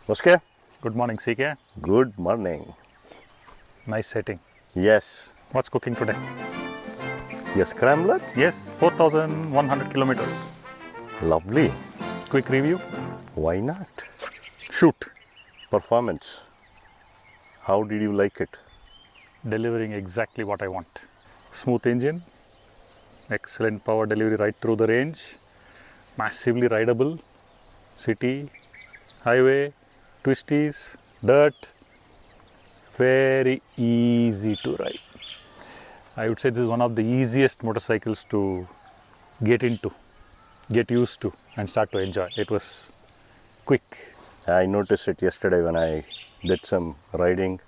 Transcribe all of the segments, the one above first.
Okay. Good morning, CK. Good morning. Nice setting. Yes. What's cooking today? Your scrambler? Yes, 4,100 kilometers. Lovely. Quick review. Why not? Shoot. Performance. How did you like it? Delivering exactly what I want. Smooth engine. Excellent power delivery right through the range. Massively rideable. City, highway, twisties, dirt. Very easy to ride. I would say this is one of the easiest motorcycles to get into, get used to and start to enjoy. It was quick. I noticed it yesterday when I did some riding.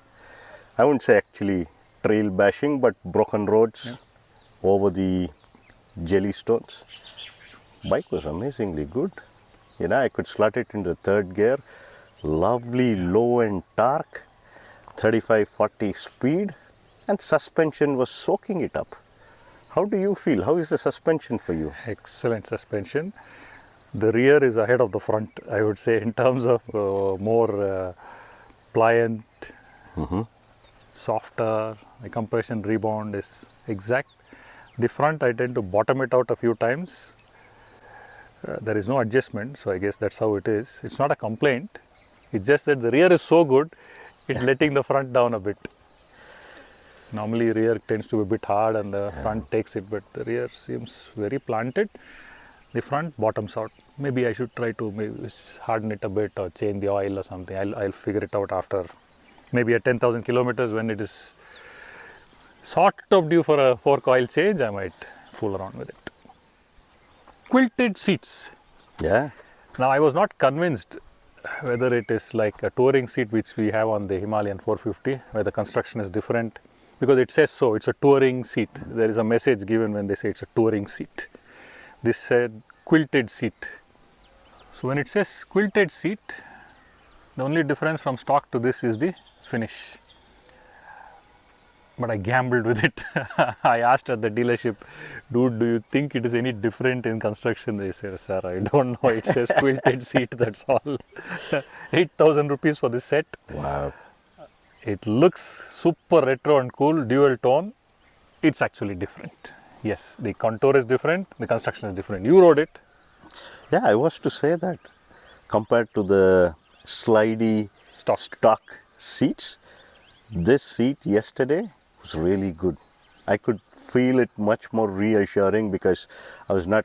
I wouldn't say actually trail bashing, but broken roads over the jelly stones. Bike was amazingly good. You know, I could slot it into third gear. Lovely low end torque, 35-40 speed, and suspension was soaking it up. How do you feel? How is the suspension for you? Excellent suspension. The rear is ahead of the front, I would say, in terms of more pliant, softer. The compression rebound is exact. The front, I tend to bottom it out a few times. There is no adjustment, so I guess that's how it is. It's not a complaint. It's just that the rear is so good, it's letting the front down a bit. Normally rear tends to be a bit hard and the front takes it, but the rear seems very planted. The front bottoms out. Maybe I should try to maybe harden it a bit or change the oil or something. I'll figure it out after maybe at 10,000 kilometers when it is sort of due for a fork oil change. I might fool around with it. Quilted seats. Yeah. Now I was not convinced whether it is like a touring seat which we have on the Himalayan 450 where the construction is different, because it says so, it's a touring seat. There is a message given when they say it's a touring seat. This said quilted seat. So when it says quilted seat, the only difference from stock to this is the finish. But I gambled with it. I asked at the dealership, dude, do you think it is any different in construction? They said, sir, I don't know. It says quilted seat, that's all. 8,000 rupees for this set. Wow. It looks super retro and cool, dual tone. It's actually different. Yes, the contour is different, the construction is different. You rode it. Yeah, I was to say that compared to the slidey stock seats, this seat yesterday was really good. I could feel it much more reassuring because I was not,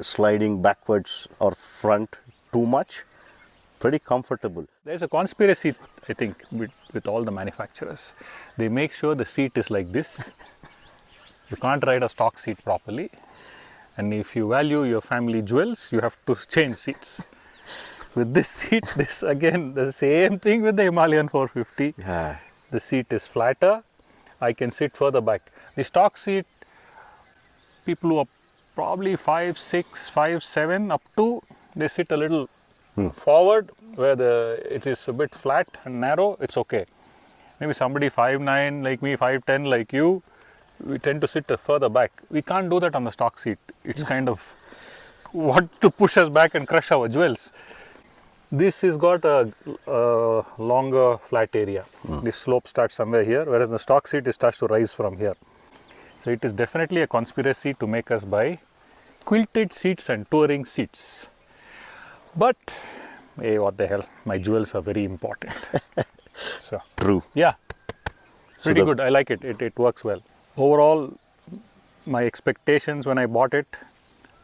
sliding backwards or front too much. Pretty comfortable. There's a conspiracy, I think, with all the manufacturers. They make sure the seat is like this. You can't ride a stock seat properly. And if you value your family jewels, you have to change seats. With this seat, this again, the same thing with the Himalayan 450. Yeah. The seat is flatter. I can sit further back. The stock seat, people who are probably 5'6", 5'7", up to, they sit a little forward where it is a bit flat and narrow. It's okay. Maybe somebody 5'9" like me, 5'10" like you, we tend to sit further back. We can't do that on the stock seat. It's kind of want to push us back and crush our jewels. This has got a longer flat area. This slope starts somewhere here, whereas the stock seat it starts to rise from here. So it is definitely a conspiracy to make us buy quilted seats and touring seats. But hey, what the hell? My jewels are very important. So True. yeah, pretty good. I like it. It works well. Overall, my expectations when I bought it,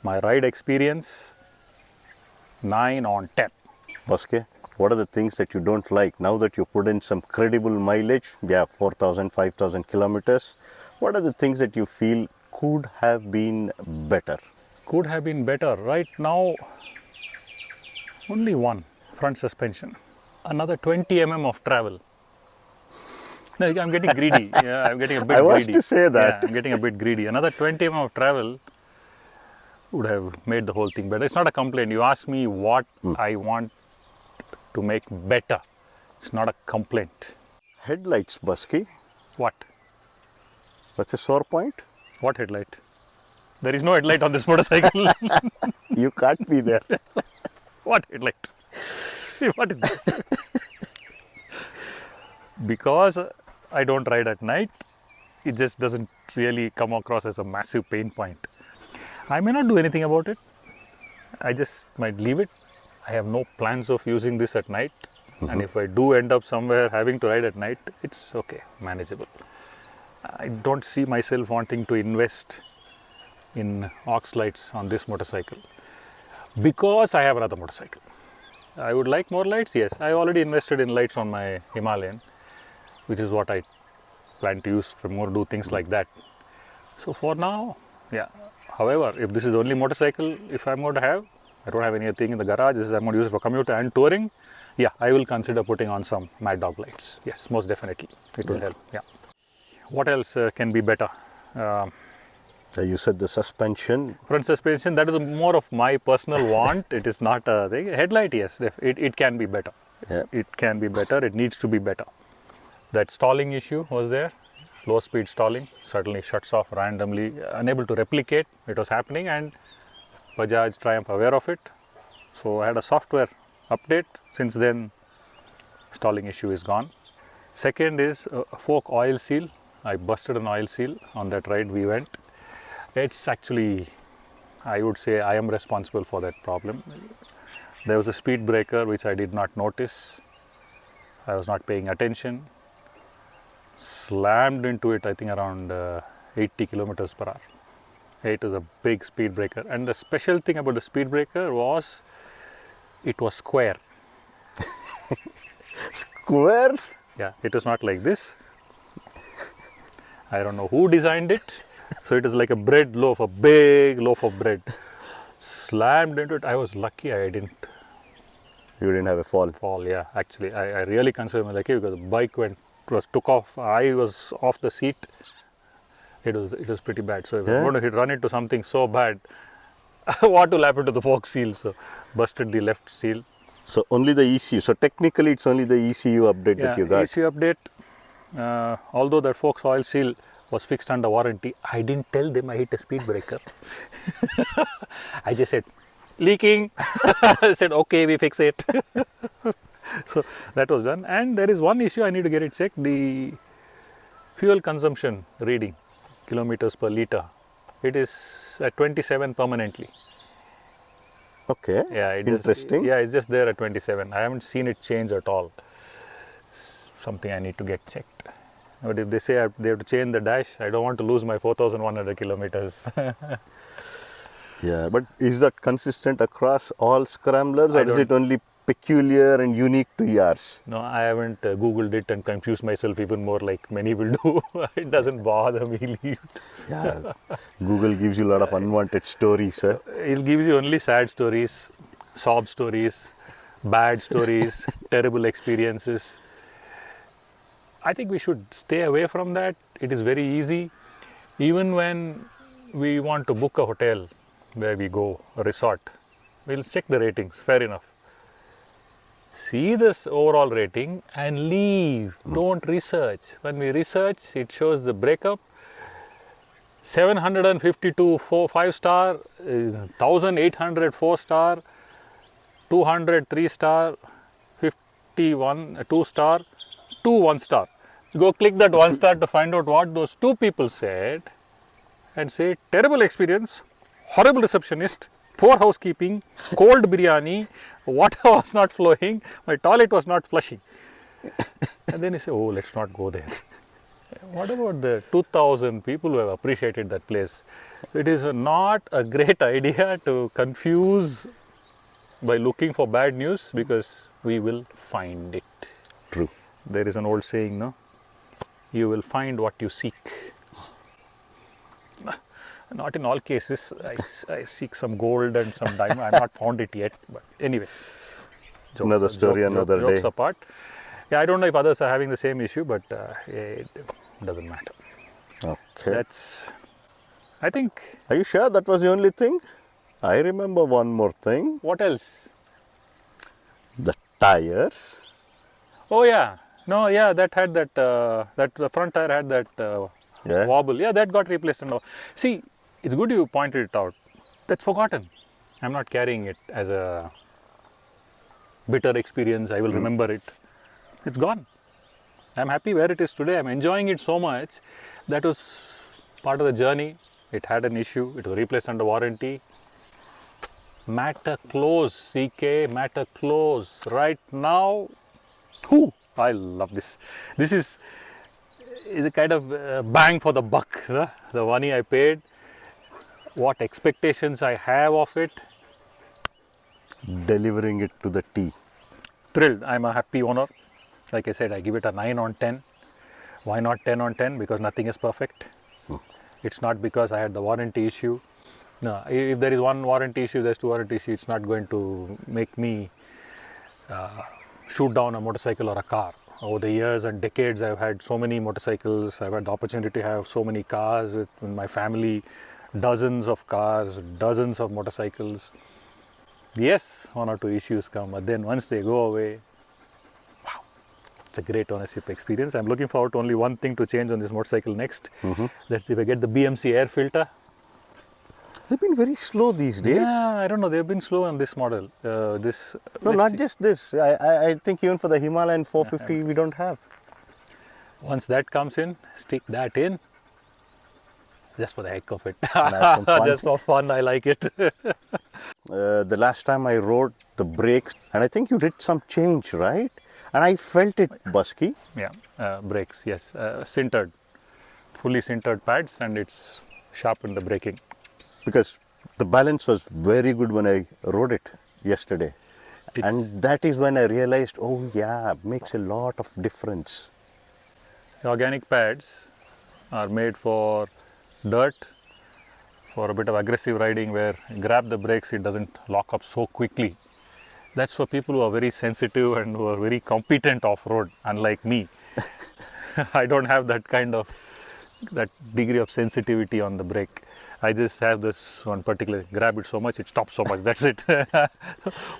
my ride experience, 9 on 10. Boske, what are the things that you don't like now that you put in some credible mileage? Yeah, 4,000, 5,000 kilometers. What are the things that you feel could have been better? Could have been better. Right now, only one, front suspension. Another 20 mm of travel. No, I'm getting greedy. Yeah, I'm getting a bit greedy. I was to say that. Yeah, I'm getting a bit greedy. Another 20 mm of travel would have made the whole thing better. It's not a complaint. You ask me what I want to make better. It's not a complaint. Headlights, Busky. What? That's a sore point. What headlight? There is no headlight on this motorcycle. You can't be there. What headlight? What is this? Because I don't ride at night, it just doesn't really come across as a massive pain point. I may not do anything about it. I just might leave it. I have no plans of using this at night. And if I do end up somewhere having to ride at night, it's okay, manageable. I don't see myself wanting to invest in aux lights on this motorcycle because I have another motorcycle. I would like more lights, yes. I already invested in lights on my Himalayan, which is what I plan to use for more do things like that. So for now, yeah. However, if this is the only motorcycle if I'm going to have, I don't have anything in the garage, this is I'm going to use it for commute and touring, yeah, I will consider putting on some Mad Dog lights. Yes, most definitely. It will help, yeah. What else can be better? You said the suspension. Front suspension, that is more of my personal want. It is not a thing. Headlight, yes, it can be better. Yeah. It can be better. It needs to be better. That stalling issue was there. Low speed stalling suddenly shuts off randomly, unable to replicate. It was happening, and Bajaj Triumph aware of it. So I had a software update. Since then, stalling issue is gone. Second is a fork oil seal. I busted an oil seal on that ride we went. It's actually, I would say I am responsible for that problem. There was a speed breaker which I did not notice. I was not paying attention. Slammed into it, I think around 80 kilometers per hour. It was a big speed breaker. And the special thing about the speed breaker was it was square. Squares? Yeah, it was not like this. I don't know who designed it. So it is like a bread loaf, a big loaf of bread. Slammed into it. I was lucky I didn't You didn't have a fall. fall. Yeah, actually, I really consider me lucky because the bike took off. I was off the seat. It was pretty bad. So if I'm going to run into something so bad, what will happen to the fork seal? So busted the left seal. So only the ECU. So technically, it's only the ECU update that you got. ECU update. Although that forks oil seal was fixed under warranty, I didn't tell them I hit a speed breaker. I just said, leaking. I said, okay, we fix it. So that was done. And there is one issue I need to get it checked. The fuel consumption reading, kilometers per liter. It is at 27 permanently. Okay. Yeah, Interesting. It's just there at 27. I haven't seen it change at all. Something I need to get checked. But if they say they have to change the dash, I don't want to lose my 4,100 kilometers. Yeah, but is that consistent across all scramblers, or is it only peculiar and unique to yours? No, I haven't Googled it and confused myself even more like many will do. It doesn't bother me. Yeah, Google gives you a lot of unwanted stories, sir. It'll give you only sad stories, sob stories, bad stories, terrible experiences. I think we should stay away from that. It is very easy. Even when we want to book a hotel where we go, a resort, we'll check the ratings, fair enough. See this overall rating and leave. Don't research. When we research, it shows the breakup. 752 5 star, 1800 4 star, 200 3 star, 51 2 star, 2 1 star. Go click that 1 star to find out what those 2 people said and say terrible experience, horrible receptionist, poor housekeeping, cold biryani, water was not flowing, my toilet was not flushing. And then you say, oh, let's not go there. What about the 2,000 people who have appreciated that place? It is not a great idea to confuse by looking for bad news, because we will find it. True. There is an old saying, no? You will find what you seek. Not in all cases. I seek some gold and some diamond. I have not found it yet. But anyway. Another story, another day. Jokes apart. Yeah, I don't know if others are having the same issue, but it doesn't matter. Okay. That's, I think. Are you sure that was the only thing? I remember one more thing. What else? The tires. Oh yeah. No, yeah, that had that, the front tire had that wobble. Yeah, that got replaced. And all. See, it's good you pointed it out. That's forgotten. I'm not carrying it as a bitter experience, I will remember it. It's gone. I'm happy where it is today. I'm enjoying it so much. That was part of the journey. It had an issue. It was replaced under warranty. Matter close, CK, matter close. Right now, I love this. This is a kind of bang for the buck. The money I paid, what expectations I have of it. Delivering it to the T. Thrilled. I'm a happy owner. Like I said, I give it a 9 on 10. Why not 10 on 10? Because nothing is perfect. It's not because I had the warranty issue. No, if there is one warranty issue, there's two warranty issues. It's not going to make me shoot down a motorcycle or a car. Over the years and decades, I've had so many motorcycles. I've had the opportunity to have so many cars with my family, dozens of cars, dozens of motorcycles. Yes, one or two issues come, but then once they go away, wow, it's a great ownership experience. I'm looking forward to only one thing to change on this motorcycle next. That's if I get the BMC air filter. They've been very slow these days. Yeah, I don't know. They've been slow on this model. No, not just this. I think even for the Himalayan 450, we don't have. Once that comes in, stick that in. Just for the heck of it. Just for fun, I like it. The last time I rode the brakes, and I think you did some change, right? And I felt it busky. Yeah, brakes, yes. Sintered, fully sintered pads, and it's sharpened the braking. Because the balance was very good when I rode it yesterday. And that is when I realized, oh yeah, it makes a lot of difference. Organic pads are made for dirt, for a bit of aggressive riding where you grab the brakes, it doesn't lock up so quickly. That's for people who are very sensitive and who are very competent off-road, unlike me. I don't have that degree of sensitivity on the brake. I just have this one particular, grab it so much, it stops so much, that's it.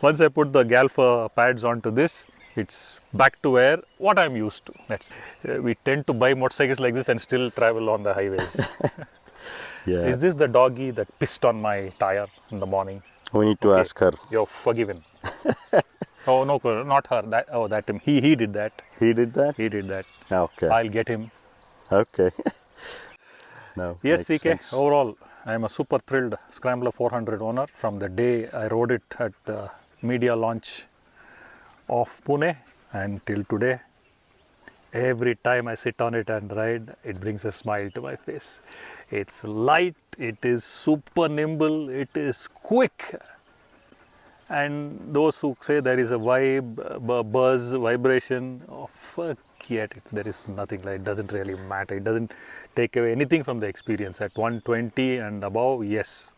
Once I put the Galfa pads onto this, it's back to where what I'm used to. We tend to buy motorcycles like this and still travel on the highways. Yeah. Is this the doggy that pissed on my tire in the morning? We need to ask her. You're forgiven. Oh no, not her. That him. He did that. He did that? He did that. Okay. I'll get him. Okay. No, yes, CK. sense. Overall, I am a super thrilled Scrambler 400 owner from the day I rode it at the media launch of Pune and till today. Every time I sit on it and ride, it brings a smile to my face. It's light, it is super nimble, it is quick. And those who say there is a vibe, buzz, vibration, oh, forget it. There is nothing like it. Doesn't really matter. It doesn't take away anything from the experience. At 120 and above, yes,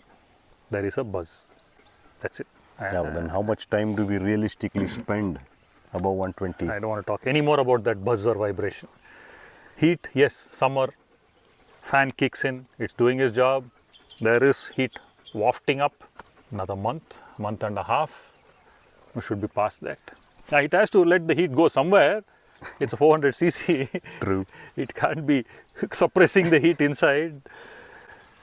there is a buzz. That's it. Yeah, but then how much time do we realistically spend above 120? I don't want to talk any more about that buzz or vibration. Heat, yes, summer, fan kicks in, it's doing its job. There is heat wafting up. Another month and a half, we should be past that. Now it has to let the heat go somewhere. It's a 400cc. True. It can't be suppressing the heat inside.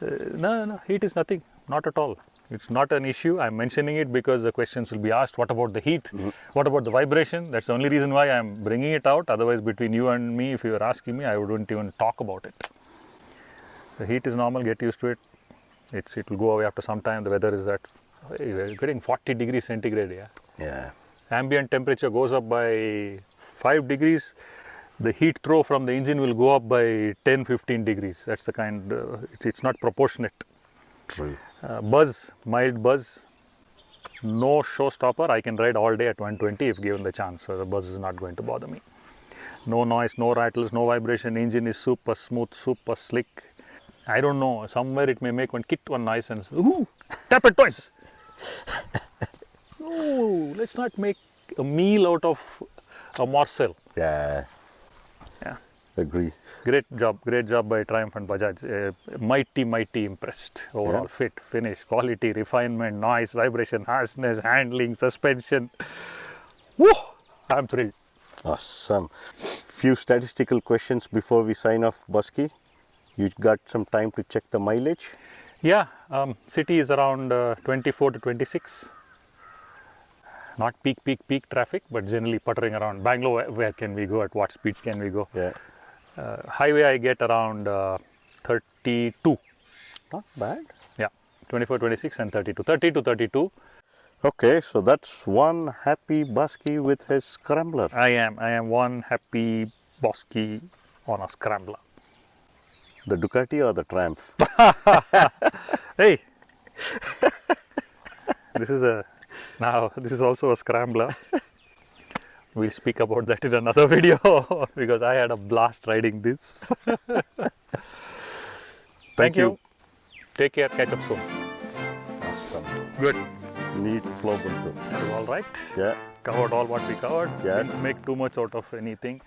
No, heat is nothing, not at all. It's not an issue. I'm mentioning it because the questions will be asked, what about the heat? What about the vibration? That's the only reason why I'm bringing it out. Otherwise, between you and me, if you were asking me, I wouldn't even talk about it. The heat is normal, get used to it. It will go away after some time. The weather is that, we're getting 40 degrees centigrade, yeah? Yeah. Ambient temperature goes up by 5 degrees. The heat throw from the engine will go up by 10-15 degrees. That's the kind, it's not proportionate. True. Buzz, mild buzz, no showstopper. I can ride all day at 120 if given the chance, so the buzz is not going to bother me. No noise, no rattles, no vibration. Engine is super smooth, super slick. I don't know, somewhere it may make one noise and ooh, tap it twice. No, let's not make a meal out of a morsel. Yeah. Yeah. Agree. Great job by Triumph and Bajaj. Mighty impressed. Overall, fit, finish, quality, refinement, noise, vibration, harshness, handling, suspension. Woo! I'm thrilled. Awesome. Few statistical questions before we sign off, Busky. You got some time to check the mileage? Yeah, city is around 24 to 26. Not peak traffic, but generally puttering around. Bangalore, where can we go? At what speeds can we go? Yeah. Highway, I get around 32. Not bad. Yeah, 24, 26 and 32. 30 to 32. Okay, so that's one happy Busky with his scrambler. I am one happy Bosky on a scrambler. The Ducati or the Triumph? Hey, this is also a scrambler. We'll speak about that in another video because I had a blast riding this. Thank you. Take care. Catch up soon. Awesome. Good. Neat flow buntu. All right. Yeah. Covered all what we covered. Yes. Didn't make too much out of anything.